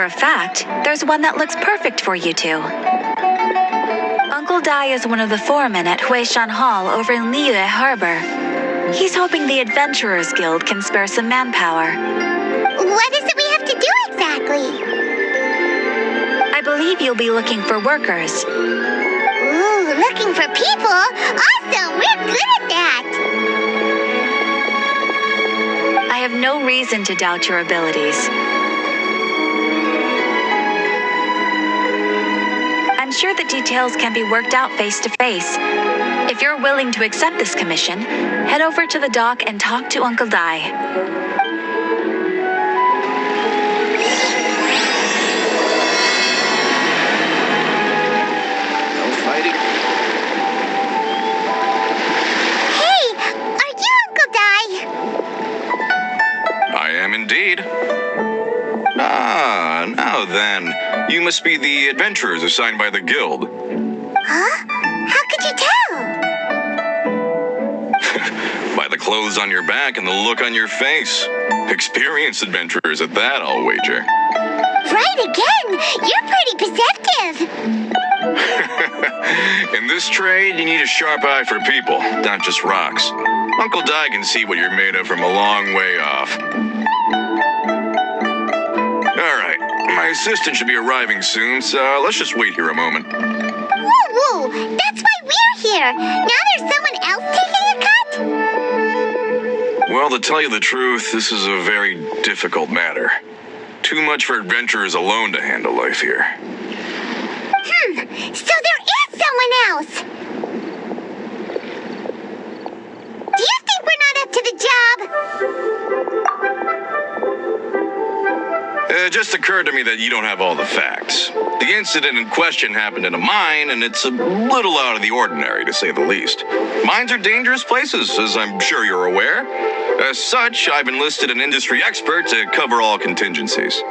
of fact, there's one that looks perfect for you two. Uncle Dai is one of the foremen at Huishan Hall over in Liyue Harbor. He's hoping the Adventurers Guild can spare some manpower. What is it we have to do exactly? I believe you'll be looking for workers. Ooh, looking for people? Awesome! We're good at that! I have no reason to doubt your abilities. I'm sure the details can be worked out face to face. If you're willing to accept this commission, head over to the dock and talk to Uncle Dai. No fighting. Hey, are you Uncle Dai? I am indeed. Ah, now then. You must be the adventurers assigned by the guild. Huh? How could you tell? By the clothes on your back and the look on your face. Experienced adventurers at that, I'll wager. Right again! You're pretty perceptive! In this trade, you need a sharp eye for people, not just rocks. Uncle Dai can see what you're made of from a long way off. Alright, my assistant should be arriving soon, so let's just wait here a moment. Whoa! That's why we're here! Now there's someone else taking a cut? Well, to tell you the truth, this is a very difficult matter. Too much for adventurers alone to handle life here. So there is someone else! Do you think we're not up to the job? It just occurred to me that you don't have all the facts. The incident in question happened in a mine, and it's a little out of the ordinary, to say the least. Mines are dangerous places, as I'm sure you're aware. As such, I've enlisted an industry expert to cover all contingencies.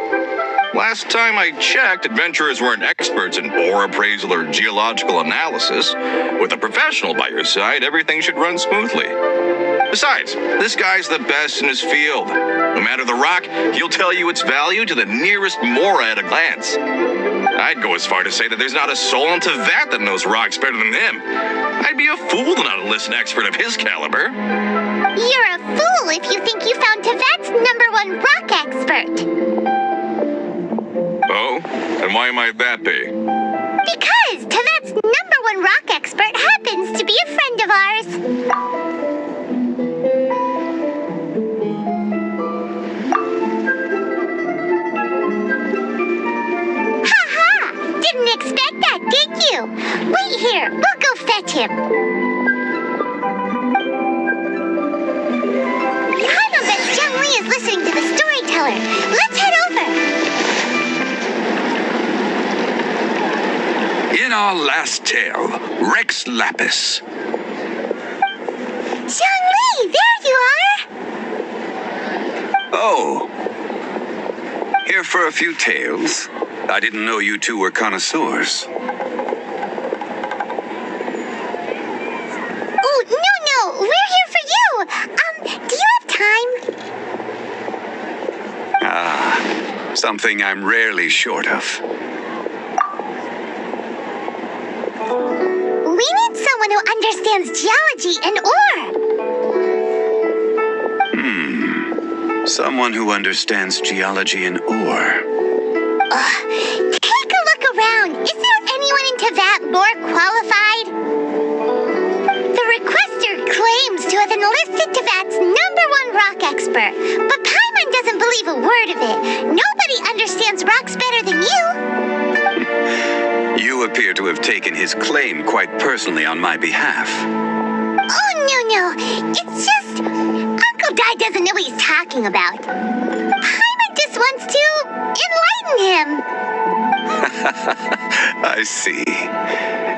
Last time I checked, adventurers weren't experts in ore appraisal or geological analysis. With a professional by your side, everything should run smoothly. Besides, this guy's the best in his field. No matter the rock, he'll tell you its value to the nearest mora at a glance. I'd go as far to say that there's not a soul in Teyvat that knows rocks better than him. I'd be a fool to not enlist an expert of his caliber. You're a fool if you think you found Teyvat's #1 rock expert. Oh? And why might that be? Because Teyvat's #1 rock expert happens to be a friend of ours. Didn't expect that, did you? Wait here. We'll go fetch him. Paimon bets Zhongli is listening to the storyteller. Let's head over. In our last tale, Rex Lapis. Zhongli, there you are. Oh. Here for a few tales. I didn't know you two were connoisseurs. Oh, no. We're here for you. Do you have time? Ah, something I'm rarely short of. We need someone who understands geology and ore. Someone who understands geology and ore. Take a look around. Is there anyone in Teyvat more qualified? The requester claims to have enlisted Teyvat's #1 rock expert, but Paimon doesn't believe a word of it. Nobody understands rocks better than you. You appear to have taken his claim quite personally on my behalf. Oh, no. It's just... Uncle Dai doesn't know what he's talking about. Paimon just wants to enlighten him. I see.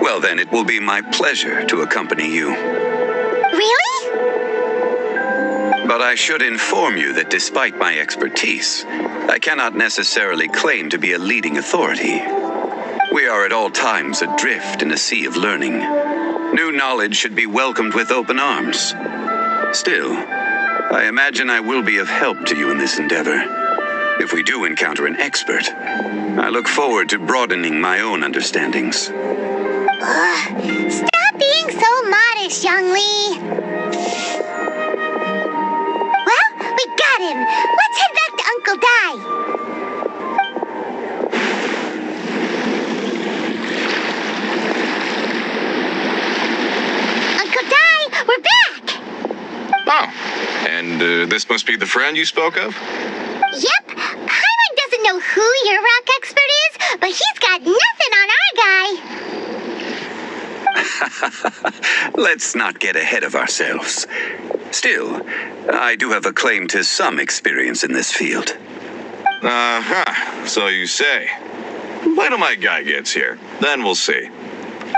Well, then it will be my pleasure to accompany you. Really? But I should inform you that despite my expertise, I cannot necessarily claim to be a leading authority. We are at all times adrift in a sea of learning. New knowledge should be welcomed with open arms. Still, I imagine I will be of help to you in this endeavor. If we do encounter an expert, I look forward to broadening my own understandings. Stop being so modest, Zhongli. Well, we got him. Let's head back to Uncle Dai. Uncle Dai, we're back. Oh, and this must be the friend you spoke of? Yep. Paimon doesn't know who your rock expert is, but he's got nothing on our guy. Let's not get ahead of ourselves. Still, I do have a claim to some experience in this field. Uh-huh, so you say. Wait till my guy gets here, then we'll see.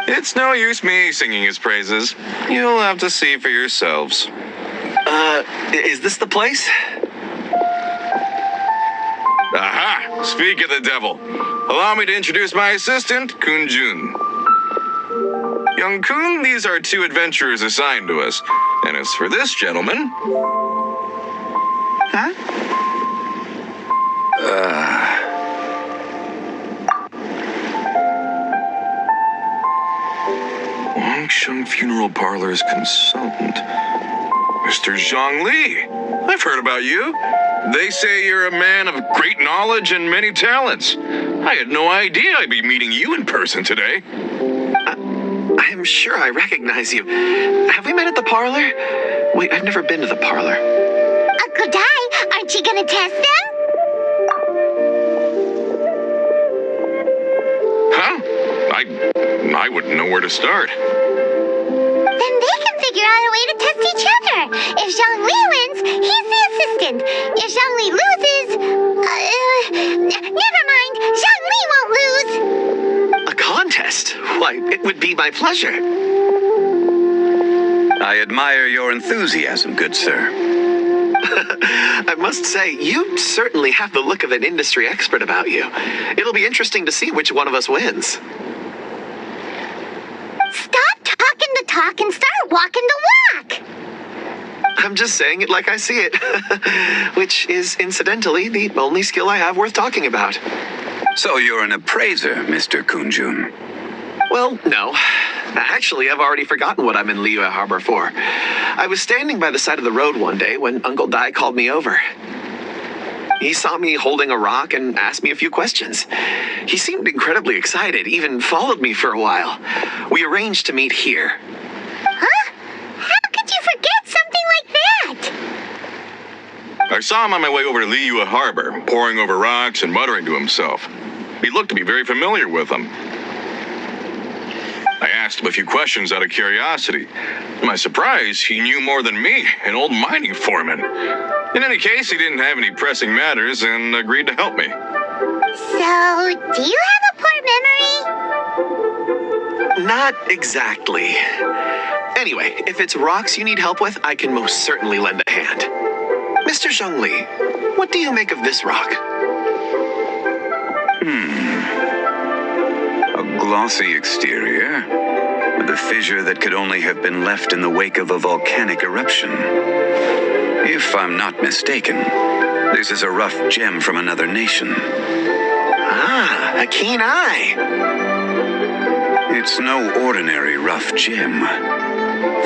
It's no use me singing his praises. You'll have to see for yourselves. Is this the place? Aha! Speak of the devil. Allow me to introduce my assistant, Kun Jun. Young Kun, these are 2 adventurers assigned to us. And as for this gentleman... Huh? Wangsheng Funeral Parlor's consultant. Mr. Zhongli. I've heard about you. They say you're a man of great knowledge and many talents. I had no idea I'd be meeting you in person today. I'm sure I recognize you. Have we met at the parlor? Wait, I've never been to the parlor. Uncle Dai, aren't you gonna test them? Huh? I wouldn't know where to start. Then they can figure out a way to test each other. If Zhongli wins, he's the assistant. If Zhongli loses... never mind. Zhongli won't lose. A contest? Why, it would be my pleasure. I admire your enthusiasm, good sir. I must say, you certainly have the look of an industry expert about you. It'll be interesting to see which one of us wins. Stop talking the talk and start walking the walk. I'm just saying it like I see it. Which is, incidentally, the only skill I have worth talking about. So you're an appraiser, Mr. Kunjun. Well, no. Actually, I've already forgotten what I'm in Liyue Harbor for. I was standing by the side of the road one day when Uncle Dai called me over. He saw me holding a rock and asked me a few questions. He seemed incredibly excited, even followed me for a while. We arranged to meet here. Huh? How could you forget something like that? I saw him on my way over to Liyue Harbor, poring over rocks and muttering to himself. He looked to be very familiar with them. I asked him a few questions out of curiosity. To my surprise, he knew more than me, an old mining foreman. In any case, he didn't have any pressing matters and agreed to help me. So, do you have a poor memory? Not exactly. Anyway, if it's rocks you need help with, I can most certainly lend a hand. Mr. Zhongli, what do you make of this rock? A glossy exterior, with a fissure that could only have been left in the wake of a volcanic eruption. If I'm not mistaken, this is a rough gem from another nation. Ah, a keen eye. It's no ordinary rough gem.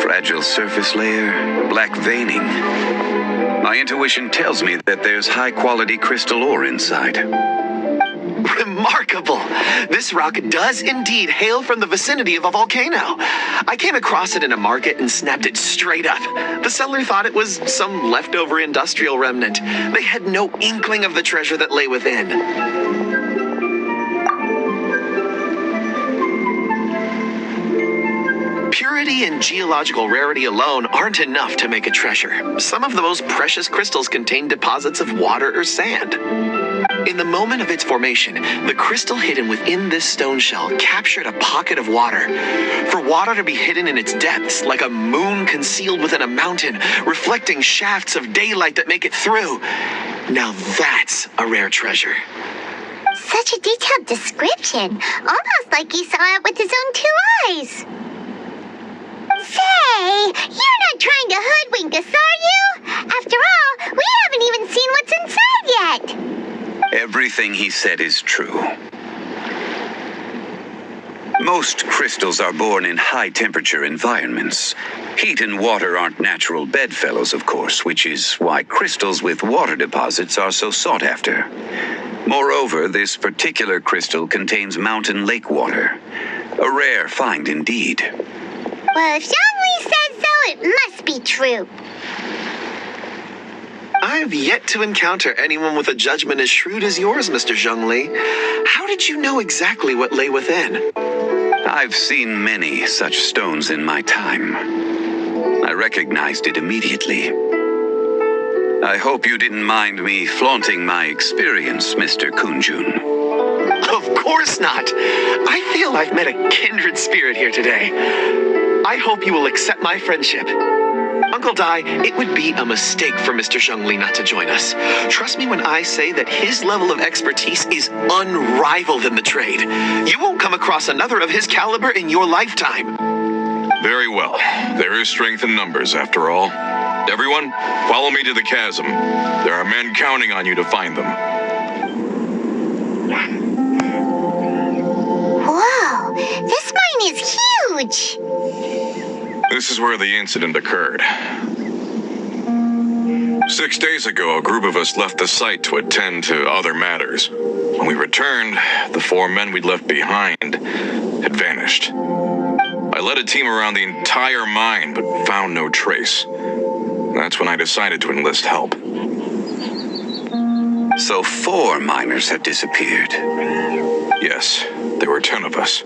Fragile surface layer, black veining. My intuition tells me that there's high-quality crystal ore inside. Remarkable! This rock does indeed hail from the vicinity of a volcano. I came across it in a market and snapped it straight up. The seller thought it was some leftover industrial remnant. They had no inkling of the treasure that lay within. Purity and geological rarity alone aren't enough to make a treasure. Some of the most precious crystals contain deposits of water or sand. In the moment of its formation, the crystal hidden within this stone shell captured a pocket of water. For water to be hidden in its depths, like a moon concealed within a mountain, reflecting shafts of daylight that make it through. Now that's a rare treasure. Such a detailed description, almost like he saw it with his own 2 eyes. Say, you're not trying to hoodwink us, are you? After all, we haven't even seen what's inside yet. Everything he said is true. Most crystals are born in high-temperature environments. Heat and water aren't natural bedfellows, of course, which is why crystals with water deposits are so sought after. Moreover, this particular crystal contains mountain lake water. A rare find indeed. Well, if Zhongli says so, it must be true. I've yet to encounter anyone with a judgment as shrewd as yours, Mr. Zhongli. How did you know exactly what lay within? I've seen many such stones in my time. I recognized it immediately. I hope you didn't mind me flaunting my experience, Mr. Kunjun. Of course not. I feel I've met a kindred spirit here today. I hope you will accept my friendship. Uncle Dai, it would be a mistake for Mr. Zhongli not to join us. Trust me when I say that his level of expertise is unrivaled in the trade. You won't come across another of his caliber in your lifetime. Very well. There is strength in numbers, after all. Everyone, follow me to the chasm. There are men counting on you to find them. Whoa, this mine is huge. This is where the incident occurred. 6 days ago, a group of us left the site to attend to other matters. When we returned, the 4 men we'd left behind had vanished. I led a team around the entire mine, but found no trace. That's when I decided to enlist help. So 4 miners have disappeared. Yes, there were 10 of us.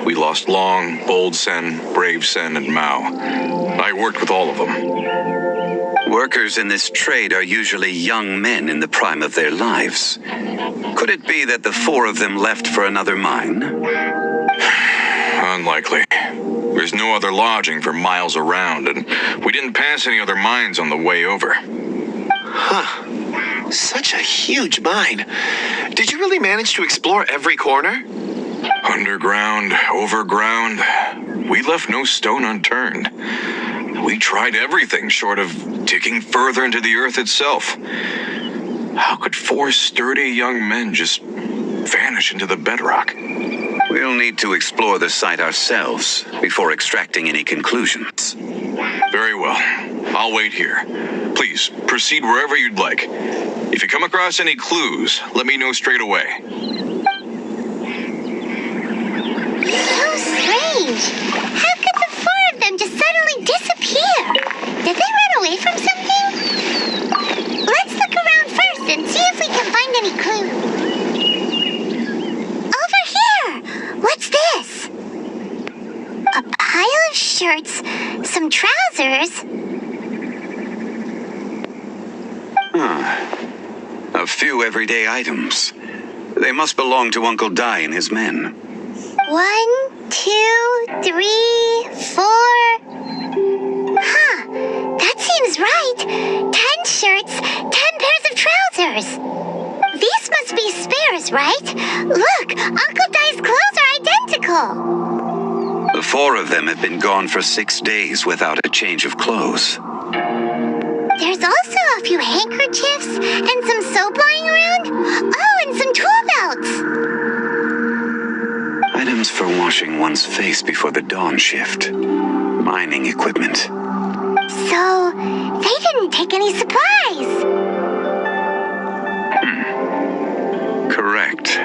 We lost Long, Bold Sen, Brave Sen, and Mao. I worked with all of them. Workers in this trade are usually young men in the prime of their lives. Could it be that the 4 of them left for another mine? Unlikely. There's no other lodging for miles around, and we didn't pass any other mines on the way over. Huh. Such a huge mine. Did you really manage to explore every corner? Underground, overground, we left no stone unturned. We tried everything short of digging further into the earth itself. How could 4 sturdy young men just vanish into the bedrock? We'll need to explore the site ourselves before extracting any conclusions. Very well. I'll wait here. Please, proceed wherever you'd like. If you come across any clues, let me know straight away. So strange. How could the 4 of them just suddenly disappear? Did they run away from something? Let's look around first and see if we can find any clues. Over here! What's this? A pile of shirts, some trousers. A few everyday items. They must belong to Uncle Dai and his men. 1, 2, 3, 4. Huh, that seems right. 10 shirts, 10 pairs of trousers. These must be spares, right? Look, Uncle Dai's clothes are identical. The 4 of them have been gone for 6 days without a change of clothes. There's also a few handkerchiefs and some soap lying around. Oh, and some tool belts. Items for washing one's face before the dawn shift. Mining equipment. So, they didn't take any supplies. Correct.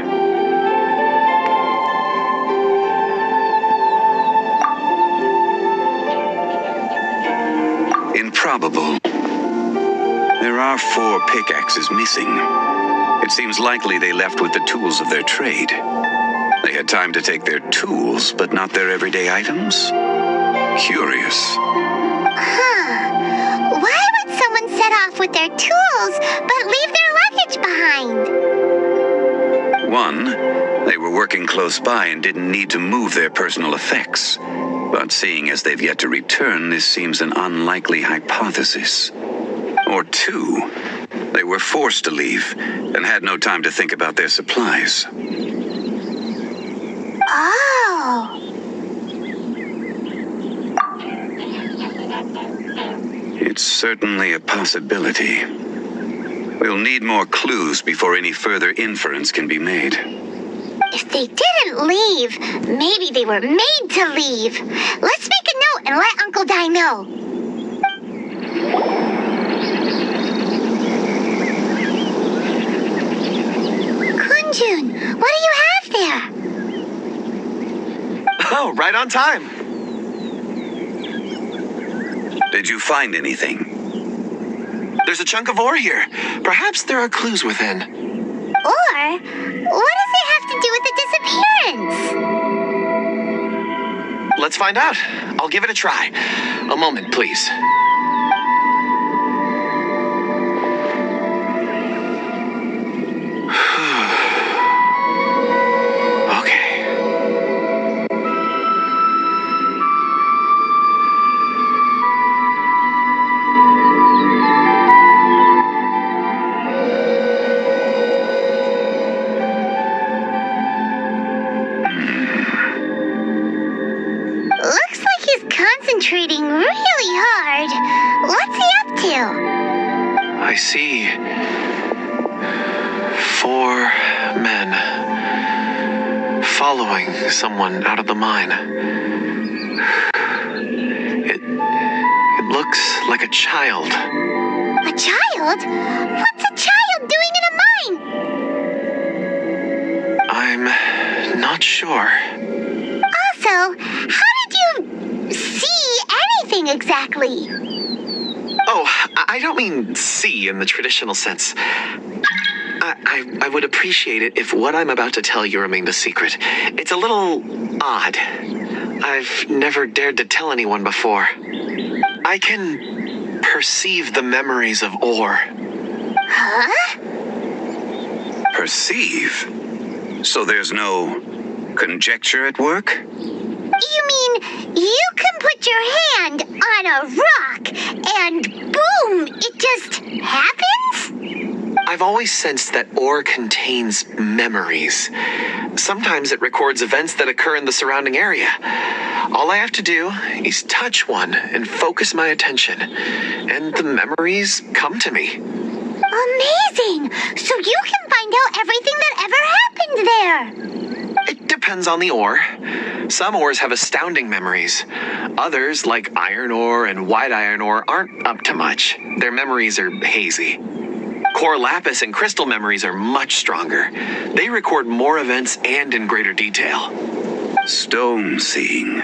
Improbable. There are 4 pickaxes missing. It seems likely they left with the tools of their trade. They had time to take their tools, but not their everyday items? Curious. Huh. Why would someone set off with their tools, but leave their luggage behind? 1, they were working close by and didn't need to move their personal effects. But seeing as they've yet to return, this seems an unlikely hypothesis. Or 2, they were forced to leave and had no time to think about their supplies. Oh. It's certainly a possibility. We'll need more clues before any further inference can be made. If they didn't leave, maybe they were made to leave. Let's make a note and let Uncle Dai know. Kunjun, what do you have there? Oh, right on time. Did you find anything? There's a chunk of ore here. Perhaps there are clues within. Or, what does it have to do with the disappearance? Let's find out. I'll give it a try. A moment, please. Concentrating really hard. What's he up to? I see 4 men following someone out of the mine. It looks like a child. A child? What's a child doing in a mine? I'm not sure. Also, how did you see anything exactly? Oh, I don't mean see in the traditional sense. I would appreciate it if what I'm about to tell you remained a secret. It's a little odd. I've never dared to tell anyone before. I can perceive the memories of ore. Huh? Perceive? So there's no conjecture at work? You mean you can put your hand on a rock and boom, it just happens? I've always sensed that ore contains memories. Sometimes it records events that occur in the surrounding area. All I have to do is touch one and focus my attention, and the memories come to me. Amazing! So you can find out everything that ever happened there. It depends on the ore. Some ores have astounding memories. Others, like iron ore and white iron ore, aren't up to much. Their memories are hazy. Core lapis and crystal memories are much stronger. They record more events and in greater detail. Stone seeing.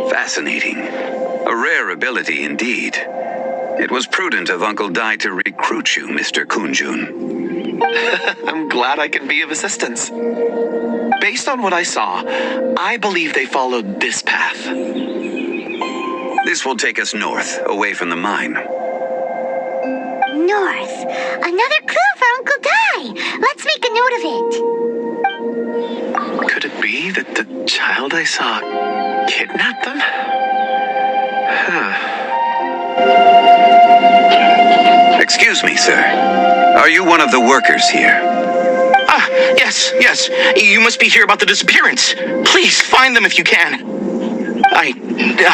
Fascinating. A rare ability indeed. It was prudent of Uncle Dai to recruit you, Mr. Kunjun. I'm glad I can be of assistance. Based on what I saw, I believe they followed this path. This will take us north, away from the mine. North. Another clue for Uncle Dai. Let's make a note of it. Could it be that the child I saw kidnapped them? Excuse me, sir. Are you one of the workers here? Yes. You must be here about the disappearance. Please, find them if you can. I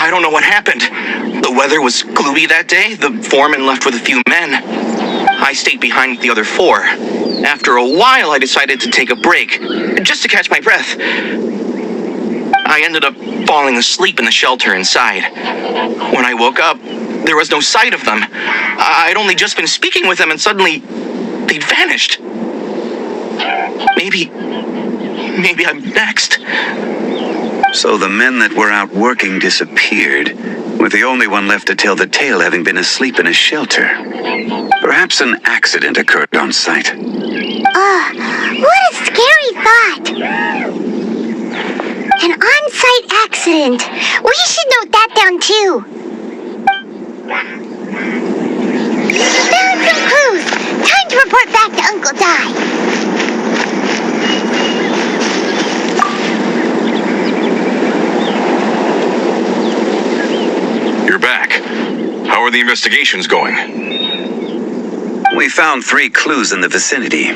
don't know what happened. The weather was gloomy that day. The foreman left with a few men. I stayed behind with the other 4. After a while, I decided to take a break, just to catch my breath. I ended up falling asleep in the shelter inside. When I woke up, there was no sight of them. I'd only just been speaking with them, and suddenly, they'd vanished. Maybe I'm next. So the men that were out working disappeared, with the only one left to tell the tale having been asleep in a shelter. Perhaps an accident occurred on site. What a scary thought. An on-site accident. We should note that down too. Found some clues. Time to report back to Uncle Dai. You're back. How are the investigations going? We found 3 clues in the vicinity.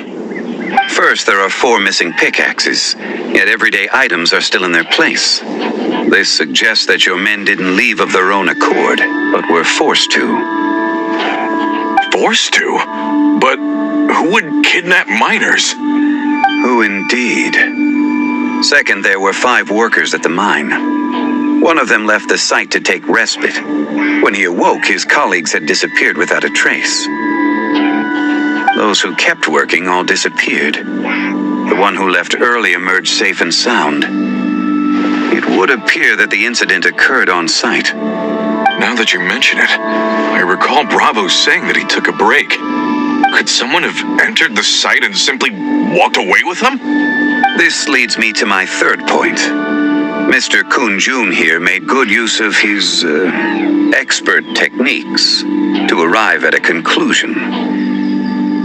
First, there are 4 missing pickaxes, yet everyday items are still in their place. This suggests that your men didn't leave of their own accord, but were forced to. forced to. But who would kidnap miners? Who indeed? Second, there were 5 workers at the mine. One of them left the site to take respite. When he awoke, his colleagues had disappeared without a trace. Those who kept working all disappeared. The one who left early emerged safe and sound. It would appear that the incident occurred on site. Now that you mention it, I recall Bravo saying that he took a break. Could someone have entered the site and simply walked away with them? This leads me to my third point. Mr. Kun-jun here made good use of his expert techniques to arrive at a conclusion.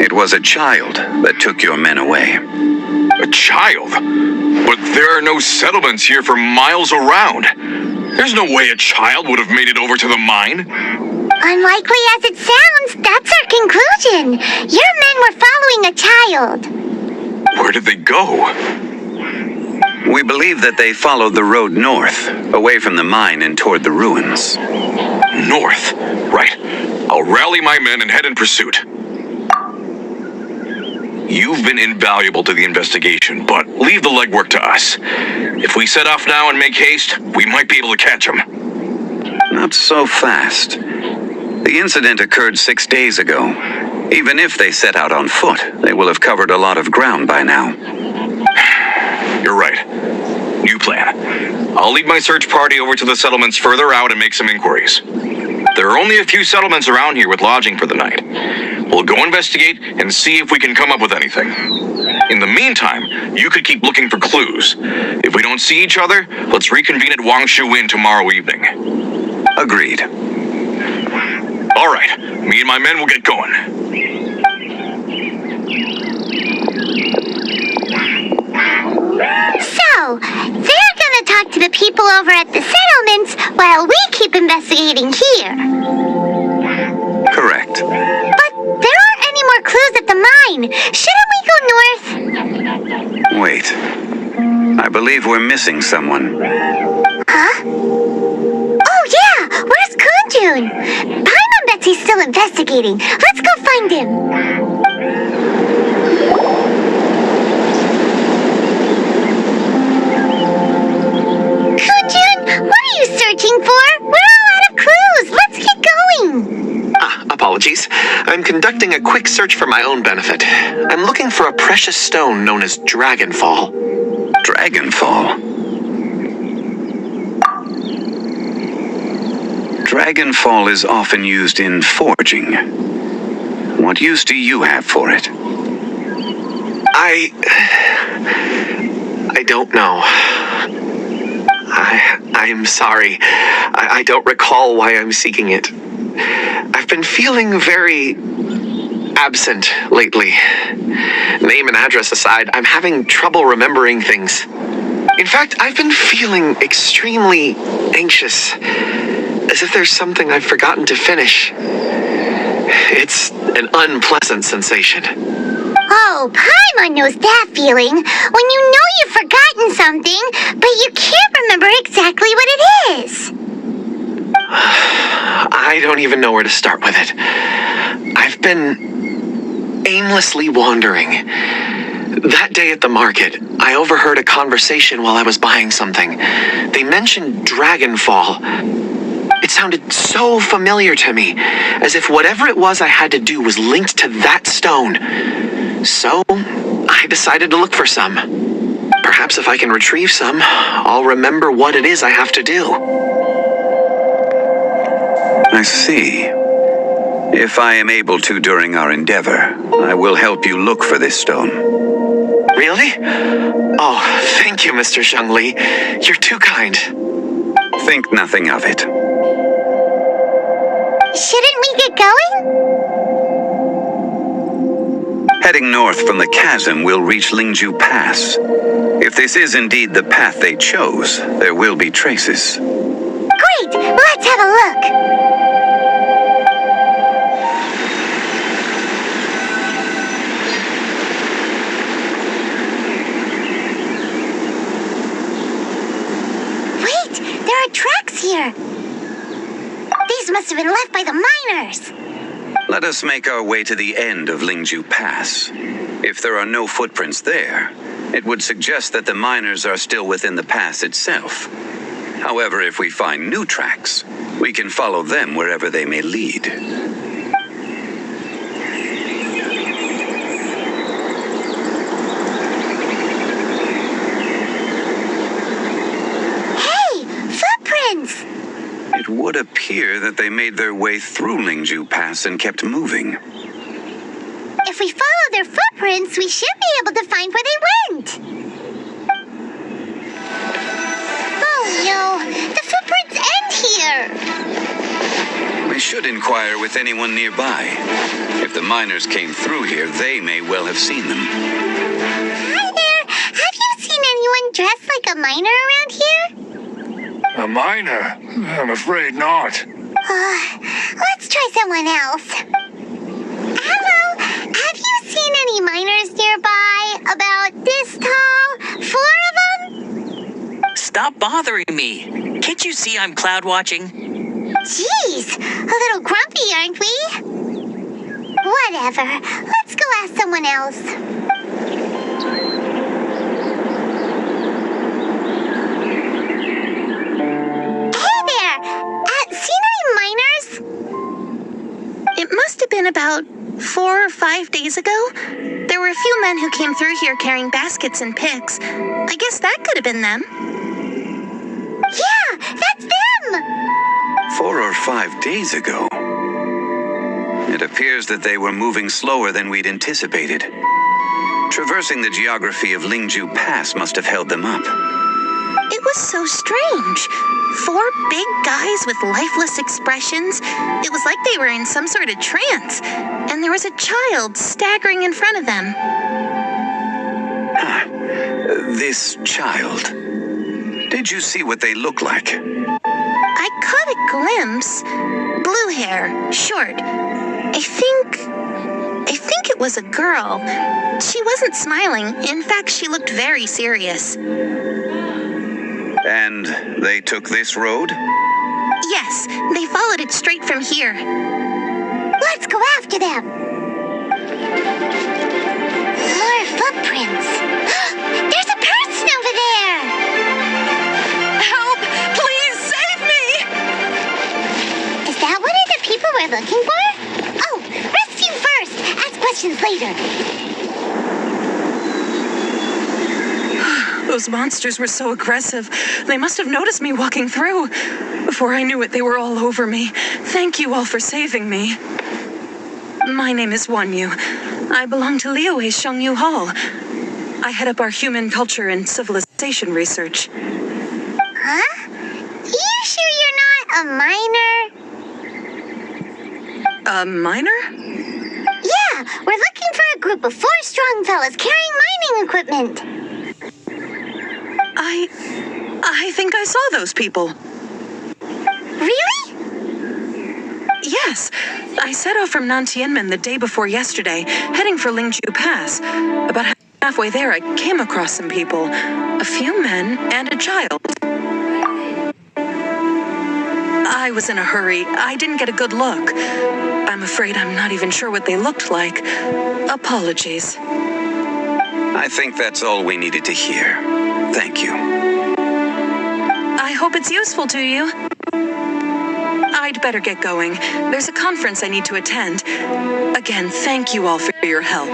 It was a child that took your men away. A child? But there are no settlements here for miles around. There's no way a child would have made it over to the mine. Unlikely as it sounds, that's our conclusion. Your men were following a child. Where did they go? We believe that they followed the road north, away from the mine and toward the ruins. North? Right. I'll rally my men and head in pursuit. You've been invaluable to the investigation, but leave the legwork to us. If we set off now and make haste, we might be able to catch them. Not so fast. The incident occurred 6 days ago. Even if they set out on foot, they will have covered a lot of ground by now. You're right. New plan. I'll lead my search party over to the settlements further out and make some inquiries. There are only a few settlements around here with lodging for the night. We'll go investigate and see if we can come up with anything. In the meantime, you could keep looking for clues. If we don't see each other, let's reconvene at Wangshu Inn tomorrow evening. Agreed. All right, me and my men will get going. So, they're gonna talk to the people over at the settlements while we keep investigating here. Correct. But there aren't any more clues at the mine. Shouldn't we go north? Wait. I believe we're missing someone. Huh? Oh yeah! Where's Kunjun? Paimon bets he's still investigating. Let's go find him. Kunjun, what are you searching for? We're all out of clues. Let's get going. Apologies. I'm conducting a quick search for my own benefit. I'm looking for a precious stone known as Dragonfall. Dragonfall? Dragonfall is often used in forging. What use do you have for it? I don't know. I'm sorry. I don't recall why I'm seeking it. I've been feeling very absent lately. Name and address aside, I'm having trouble remembering things. In fact, I've been feeling extremely anxious, as if there's something I've forgotten to finish. It's an unpleasant sensation. Oh, Paimon knows that feeling. When you know you've forgotten something, but you can't remember exactly what it is. I don't even know where to start with it. I've been aimlessly wandering. That day at the market, I overheard a conversation while I was buying something. They mentioned Dragonfall. It sounded so familiar to me, as if whatever it was I had to do was linked to that stone. So, I decided to look for some. Perhaps if I can retrieve some, I'll remember what it is I have to do. I see. If I am able to during our endeavor, I will help you look for this stone. Really? Oh, thank you, Mr. Zhongli. You're too kind. Think nothing of it. Shouldn't we get going? Heading north from the chasm, we'll reach Lingju Pass. If this is indeed the path they chose, there will be traces. Great! Let's have a look. Wait! There are tracks here. These must have been left by the miners. Let us make our way to the end of Lingju Pass. If there are no footprints there, it would suggest that the miners are still within the pass itself. However, if we find new tracks, we can follow them wherever they may lead. Hey, footprints! It would appear that they made their way through Lingju Pass and kept moving. If we follow their footprints, we should be able to find where they went. Oh no, the footprints end here. We should inquire with anyone nearby. If the miners came through here, they may well have seen them. Hi there, have you seen anyone dressed like a miner around here? A miner? I'm afraid not. Let's try someone else. Hello, have you seen any miners nearby? About this tall? 4 of them? Stop bothering me. Can't you see I'm cloud watching? Jeez, a little grumpy, aren't we? Whatever, let's go ask someone else. Hey there, seen any miners? It must have been about 4 or 5 days ago. There were a few men who came through here carrying baskets and picks. I guess that could have been them. Yeah, that's them! 4 or 5 days ago. It appears that they were moving slower than we'd anticipated. Traversing the geography of Lingju Pass must have held them up. It was so strange. 4 big guys with lifeless expressions. It was like they were in some sort of trance. And there was a child staggering in front of them. This child. Did you see what they look like? I caught a glimpse. Blue hair, short. I think it was a girl. She wasn't smiling. In fact, she looked very serious. And they took this road? Yes, they followed it straight from here. Let's go after them. More footprints. There's a person over there. Help! Please save me! Is that one of the people we're looking for? Oh, rescue first. Ask questions later. Those monsters were so aggressive. They must have noticed me walking through. Before I knew it, they were all over me. Thank you all for saving me. My name is Wanyu. I belong to Liyue Shengyu Hall. I head up our human culture and civilization research. Huh? You sure you're not a miner? A miner? Yeah, we're looking for a group of 4 strong fellas carrying mining equipment. I think I saw those people. Really? Yes. I set off from Nantianmen the day before yesterday, heading for Lingju Pass. About halfway there, I came across some people. A few men and a child. I was in a hurry. I didn't get a good look. I'm afraid I'm not even sure what they looked like. Apologies. I think that's all we needed to hear. Thank you. I hope it's useful to you. I'd better get going. There's a conference I need to attend. Again, thank you all for your help.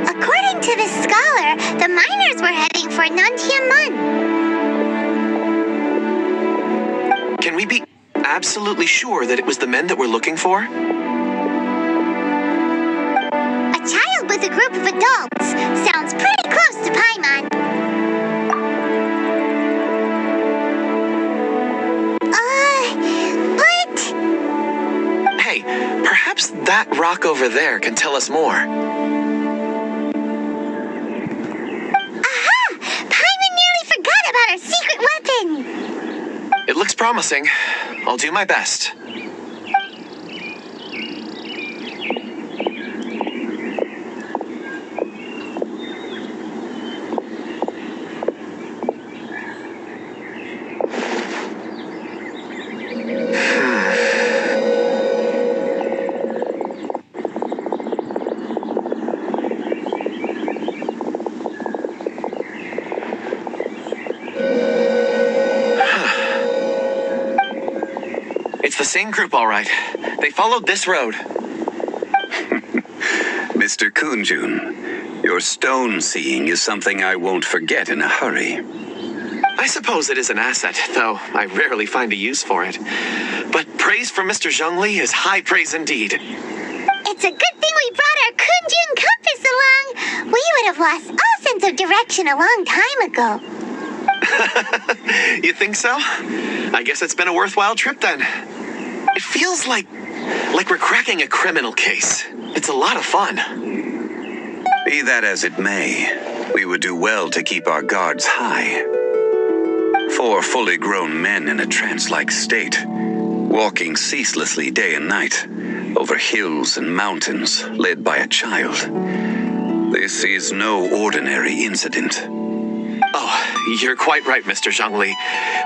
According to this scholar, the miners were heading for Nantianmen. Can we be absolutely sure that it was the men that we're looking for? A child with a group of adults. Sounds pretty close to Paimon. But... Hey, perhaps that rock over there can tell us more. Aha! Paimon nearly forgot about our secret weapon. It looks promising. I'll do my best. The same group, all right. They followed this road. Mr. Kunjun, your stone seeing is something I won't forget in a hurry. I suppose it is an asset, though I rarely find a use for it. But praise from Mr. Zhongli is high praise indeed. It's a good thing we brought our Kunjun compass along. We would have lost all sense of direction a long time ago. You think so? I guess it's been a worthwhile trip then. It feels like we're cracking a criminal case. It's a lot of fun. Be that as it may, we would do well to keep our guards high. 4 fully grown men in a trance-like state, walking ceaselessly day and night over hills and mountains, led by a child. This is no ordinary incident. Oh, you're quite right, Mr. Zhongli.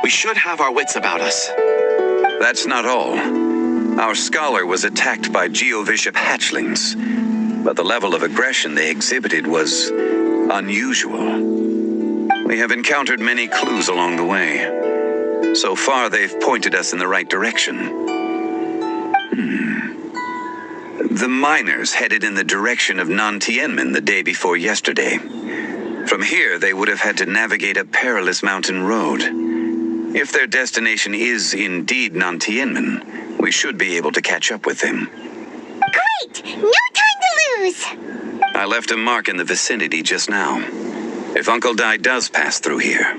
We should have our wits about us. That's not all. Our scholar was attacked by Geovishap hatchlings, but the level of aggression they exhibited was unusual. We have encountered many clues along the way. So far, they've pointed us in the right direction. The miners headed in the direction of Nantianmen the day before yesterday. From here, they would have had to navigate a perilous mountain road. If their destination is indeed Nantianmen, we should be able to catch up with them. Great! No time to lose! I left a mark in the vicinity just now. If Uncle Dai does pass through here,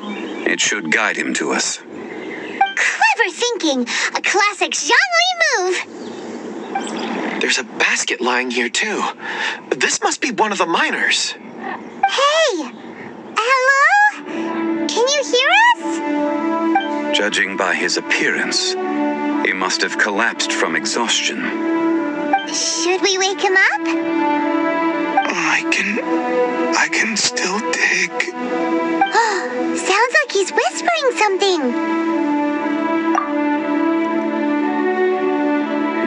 it should guide him to us. Clever thinking! A classic Zhongli move! There's a basket lying here, too. This must be one of the miners. Hey! Hello? Can you hear us? Judging by his appearance, he must have collapsed from exhaustion. Should we wake him up? I can still dig. Sounds like he's whispering something.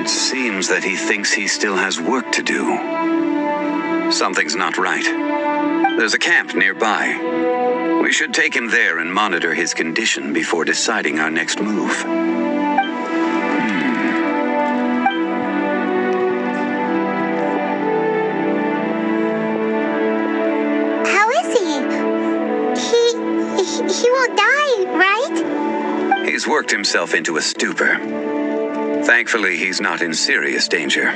It seems that he thinks he still has work to do. Something's not right. There's a camp nearby. We should take him there and monitor his condition before deciding our next move. How is he? He won't die, right? He's worked himself into a stupor. Thankfully, he's not in serious danger.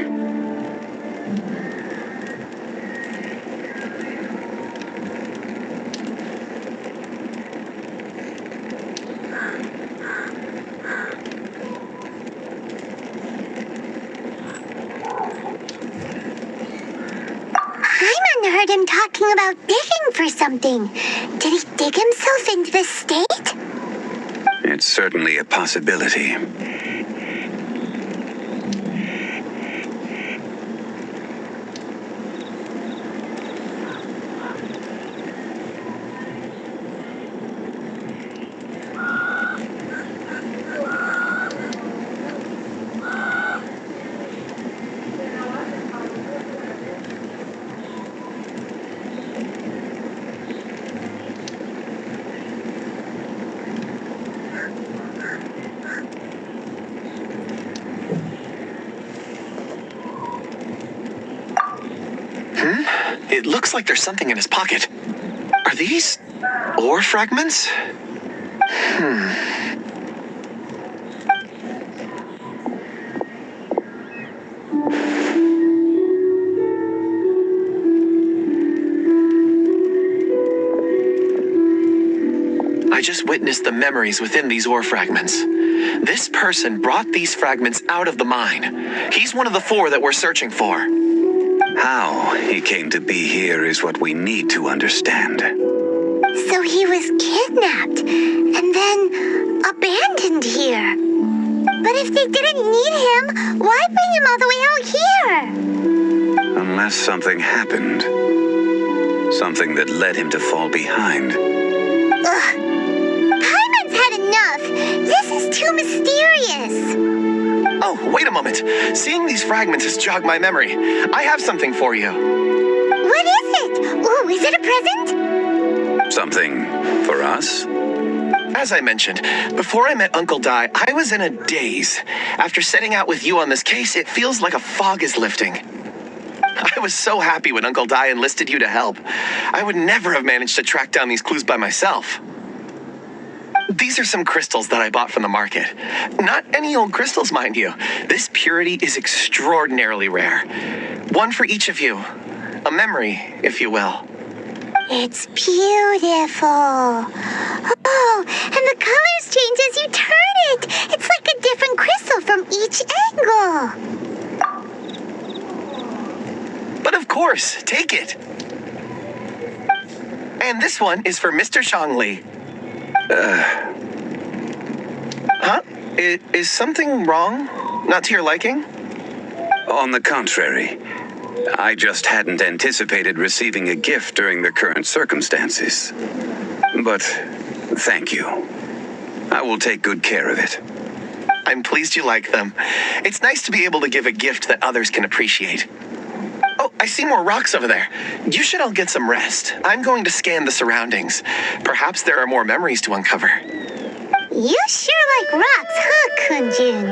I heard him talking about digging for something. Did he dig himself into this state? It's certainly a possibility. It looks like there's something in his pocket. Are these ore fragments? I just witnessed the memories within these ore fragments. This person brought these fragments out of the mine. He's one of the 4 that we're searching for. How he came to be here is what we need to understand. So he was kidnapped and then abandoned here. But if they didn't need him, why bring him all the way out here? Unless something happened. Something that led him to fall behind. Ugh. Paimon's had enough. This is too mysterious. Oh, wait a moment. Seeing these fragments has jogged my memory. I have something for you. What is it? Ooh, is it a present? Something for us? As I mentioned, before I met Uncle Dai, I was in a daze. After setting out with you on this case, it feels like a fog is lifting. I was so happy when Uncle Dai enlisted you to help. I would never have managed to track down these clues by myself. These are some crystals that I bought from the market. Not any old crystals, mind you. This purity is extraordinarily rare. One for each of you. A memory, if you will. It's beautiful. Oh, and the colors change as you turn it. It's like a different crystal from each angle. But of course, take it. And this one is for Mr. Zhongli. Huh? Is something wrong? Not to your liking? On the contrary, I just hadn't anticipated receiving a gift during the current circumstances. But thank you. I will take good care of it. I'm pleased you like them. It's nice to be able to give a gift that others can appreciate. Oh, I see more rocks over there. You should all get some rest. I'm going to scan the surroundings. Perhaps there are more memories to uncover. You sure like rocks, huh, Kunjun?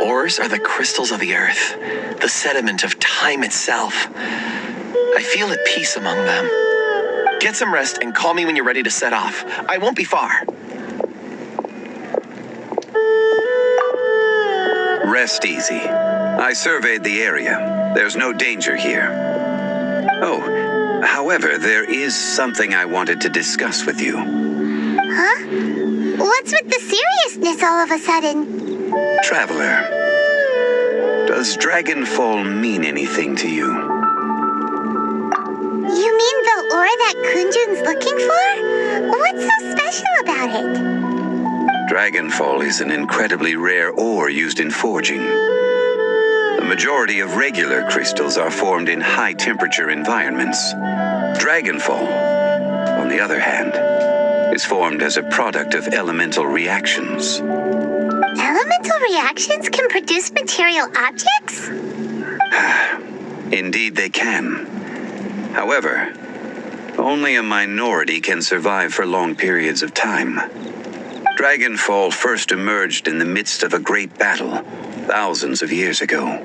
Ores are the crystals of the earth, the sediment of time itself. I feel at peace among them. Get some rest and call me when you're ready to set off. I won't be far. Rest easy. I surveyed the area. There's no danger here. Oh, however, there is something I wanted to discuss with you. Huh? What's with the seriousness all of a sudden? Traveler, does Dragonfall mean anything to you? You mean the ore that Kunjun's looking for? What's so special about it? Dragonfall is an incredibly rare ore used in forging. The majority of regular crystals are formed in high-temperature environments. Dragonfall, on the other hand, is formed as a product of elemental reactions. Elemental reactions can produce material objects? Indeed they can. However, only a minority can survive for long periods of time. Dragonfall first emerged in the midst of a great battle, thousands of years ago.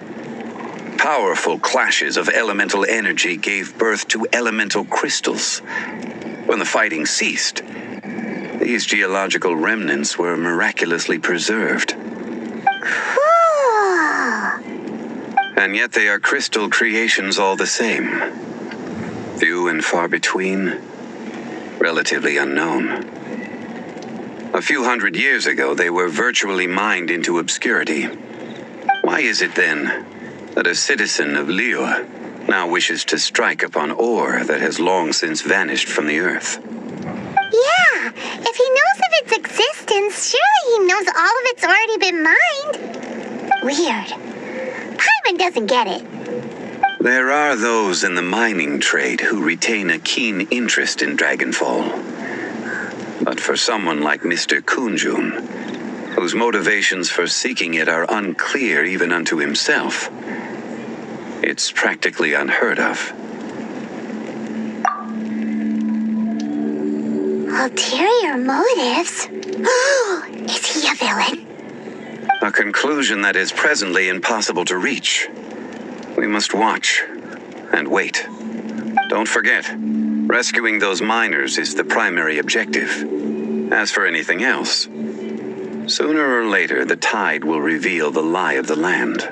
Powerful clashes of elemental energy gave birth to elemental crystals. When the fighting ceased, these geological remnants were miraculously preserved. Cool. And yet they are crystal creations all the same. Few and far between, relatively unknown. A few hundred years ago, they were virtually mined into obscurity. Why is it then that a citizen of Liyue now wishes to strike upon ore that has long since vanished from the earth? Yeah, if he knows of its existence, surely he knows all of it's already been mined. Weird. Paimon doesn't get it. There are those in the mining trade who retain a keen interest in Dragonfall. But for someone like Mr. Kunjun, whose motivations for seeking it are unclear even unto himself, it's practically unheard of. Ulterior motives? Is he a villain? A conclusion that is presently impossible to reach. We must watch and wait. Don't forget, rescuing those miners is the primary objective. As for anything else, sooner or later the tide will reveal the lie of the land.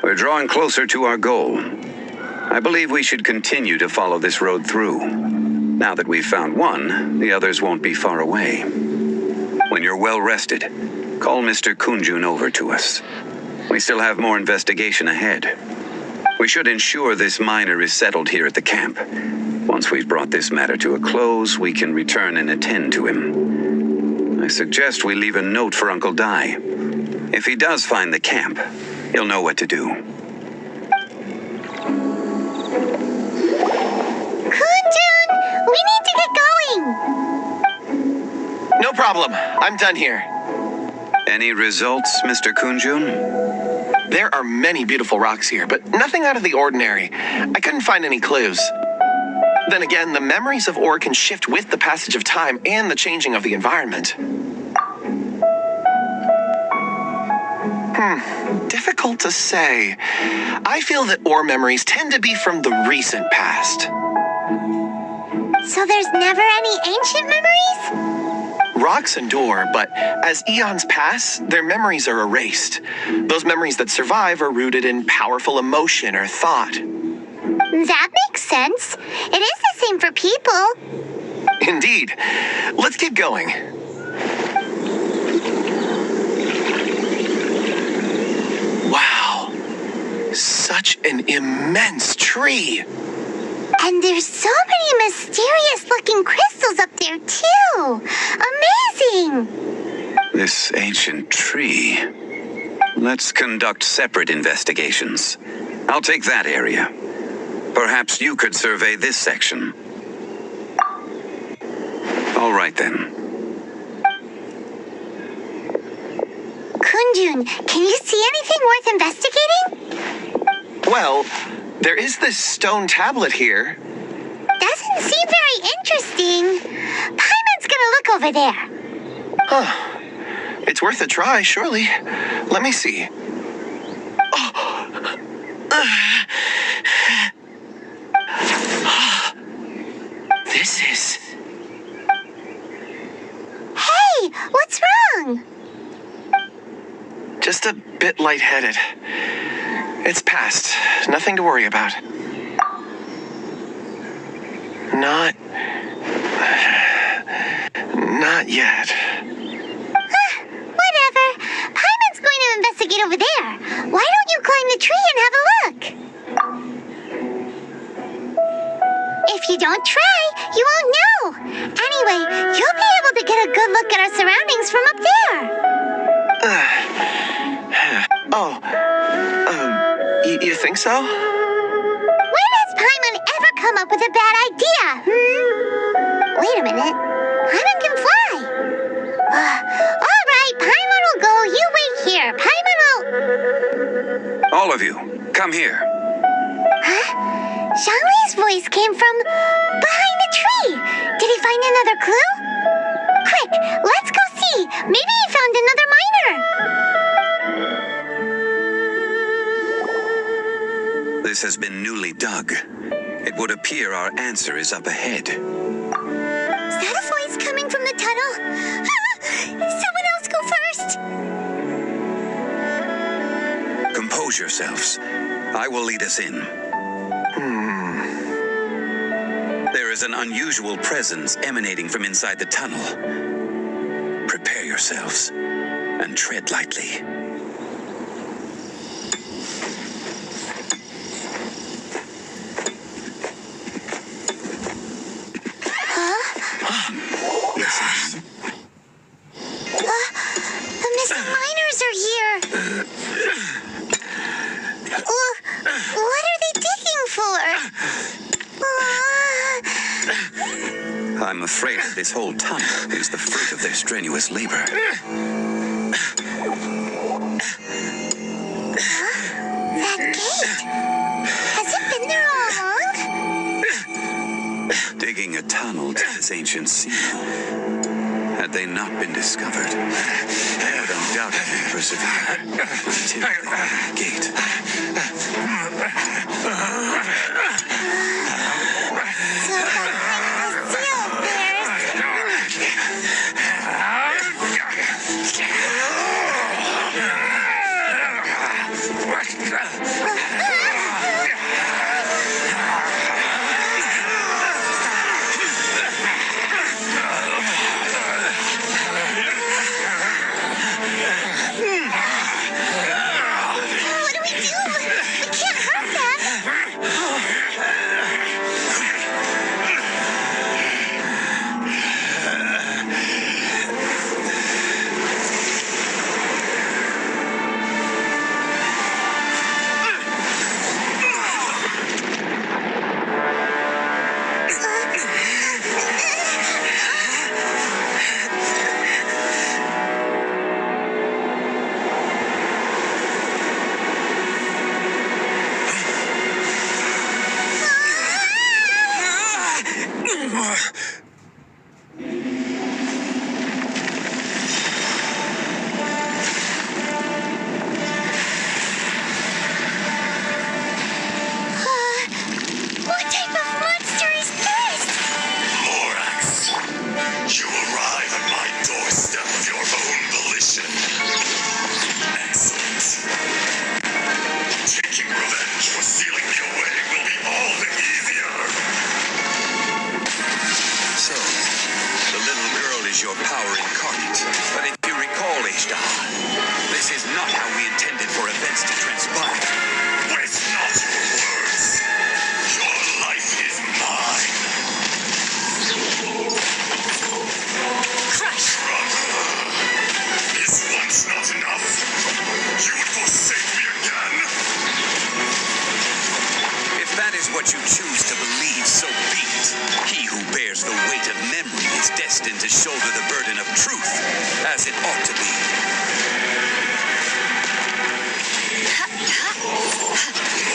We're drawing closer to our goal. I believe we should continue to follow this road through. Now that we've found one, the others won't be far away. When you're well rested, call Mr. Kunjun over to us. We still have more investigation ahead. We should ensure this miner is settled here at the camp. Once we've brought this matter to a close, we can return and attend to him. I suggest we leave a note for Uncle Dai. If he does find the camp, he'll know what to do. Kunjun, we need to get going. No problem. I'm done here. Any results, Mr. Kunjun? There are many beautiful rocks here, but nothing out of the ordinary. I couldn't find any clues. Then again, the memories of ore can shift with the passage of time and the changing of the environment. Difficult to say. I feel that ore memories tend to be from the recent past. So there's never any ancient memories? Rocks endure, but as eons pass, their memories are erased. Those memories that survive are rooted in powerful emotion or thought. That makes sense. It is the same for people. Indeed. Let's keep going. Wow. Such an immense tree. And there's so many mysterious-looking crystals up there, too. Amazing! This ancient tree. Let's conduct separate investigations. I'll take that area. Perhaps you could survey this section. All right, then. Kunjun, can you see anything worth investigating? Well, there is this stone tablet here. Doesn't seem very interesting. Paimon's gonna look over there. Huh. It's worth a try, surely. Let me see. This is... Hey, what's wrong? just a bit lightheaded. It's past. Nothing to worry about. Not yet. Whatever. Paimon's going to investigate over there. Why don't you climb the tree and have a look? If you don't try, you won't know. Anyway, you'll be able to get a good look at our surroundings from up there. You think so? When has Paimon ever come up with a bad idea, Wait a minute. Paimon can fly. All right, Paimon will go. You wait here. Paimon will... All of you, come here. Huh? Zhongli's voice came from behind the tree. Did he find another clue? Quick, let's go see. Maybe he found another miner. This has been newly dug. It would appear our answer is up ahead. Is that a voice coming from the tunnel? Someone else go first. Compose yourselves. I will lead us in. There is an unusual presence emanating from inside the tunnel. Prepare yourselves and tread lightly. The missing miners are here. What are they digging for? I'm afraid that this whole tunnel is the fruit of their strenuous labor. That gate. Has it been there all along? Digging a tunnel to this ancient seal. Had they not been discovered, they would undoubtedly persevere until they opened the gate. So that seal of theirs. What do we do? We can't hurt them. is your power incarnate. But if you recall, Ishtar, this is not how we intended for events to transpire. Waste not words. Your life is mine. Crush! Is once not enough? You would forsake me again? If that is what you choose to believe, so be it. He who bears the weight of memory is destined to shoulder the burden of truth, as it ought to be.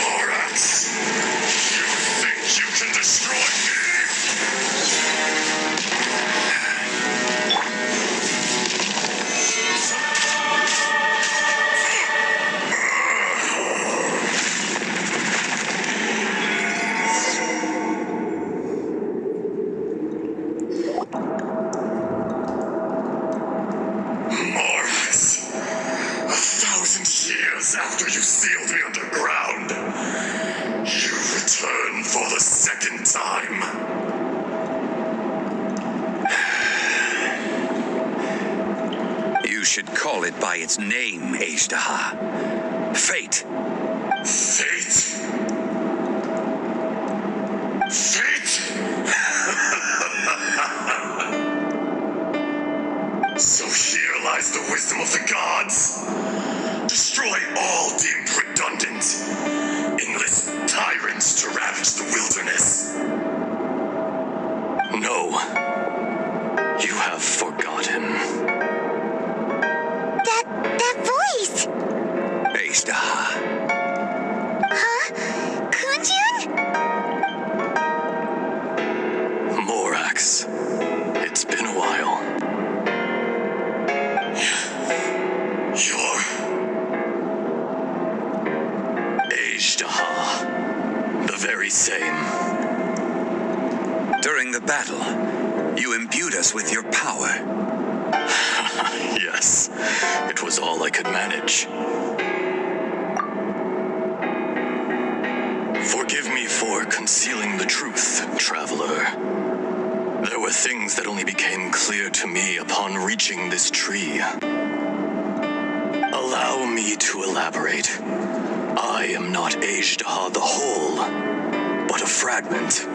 Morax, you think you can destroy me? Morax, 1,000 years after you sealed me underground, you return for the second time. You should call it by its name, Ishtar. Fate. Fate? Fate? So here lies the wisdom of the gods. Destroy all deemed redundant. Enlist tyrants to ravage the wilderness. No. You have forgotten. That voice! Ishtar. Huh? Kunjun? Morax. It's been a while. You're Ishtar. The very same. During the battle, you imbued us with your power. Yes, it was all I could manage. Forgive me for concealing the truth, traveler. There were things that only became clear to me upon reaching this tree. Allow me to elaborate. I am not Ishtar the whole, but a fragment.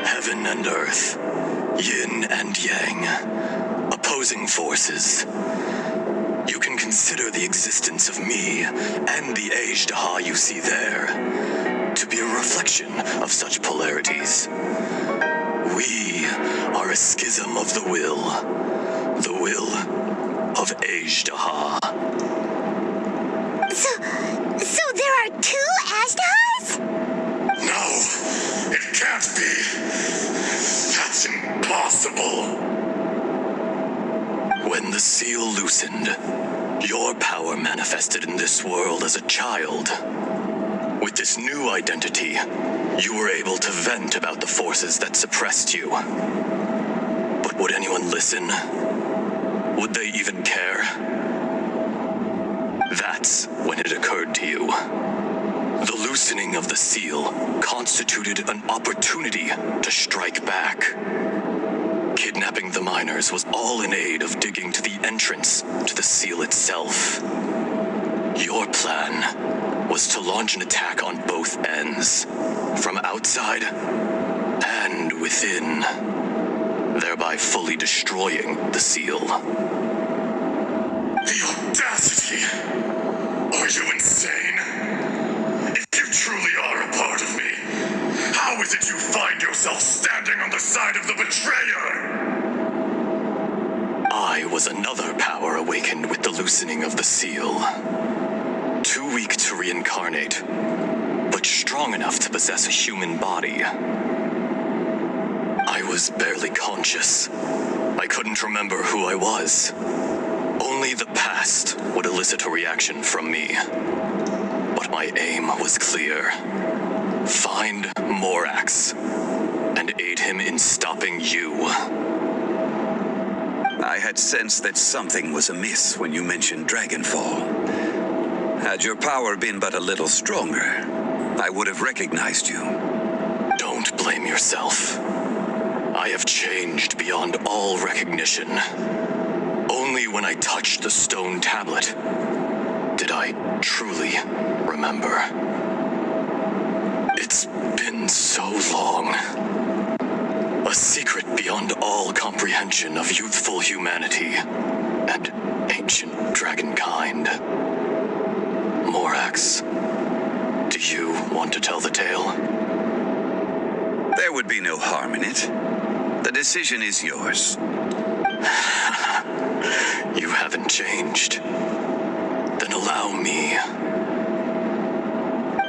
Heaven and earth, yin and yang, opposing forces. You can consider the existence of me and the Ishtar you see there to be a reflection of such polarities. We are a schism of the will of Ishtar. So there are two Ashtars? No, it can't be. That's impossible. When the seal loosened, your power manifested in this world as a child. With this new identity, you were able to vent about the forces that suppressed you. But would anyone listen? Would they even care? That's when it occurred to you. The loosening of the seal constituted an opportunity to strike back. Kidnapping the miners was all in aid of digging to the entrance to the seal itself. Your plan was to launch an attack on both ends, from outside and within, thereby fully destroying the seal. The audacity! Are you insane? If you truly are a part of me, how is it you find yourself standing on the side of the betrayer? I was another power awakened with the loosening of the seal. Too weak to reincarnate, but strong enough to possess a human body. I was barely conscious. I couldn't remember who I was. Only the past would elicit a reaction from me. But my aim was clear. Find Morax and aid him in stopping you. I had sensed that something was amiss when you mentioned Dragonfall. Had your power been but a little stronger, I would have recognized you. Don't blame yourself. I have changed. changed beyond all recognition. Only when I touched the stone tablet did I truly remember. It's been so long. A secret beyond all comprehension of youthful humanity and ancient dragonkind. Morax, do you want to tell the tale? There would be no harm in it. The decision is yours. You haven't changed. Then allow me.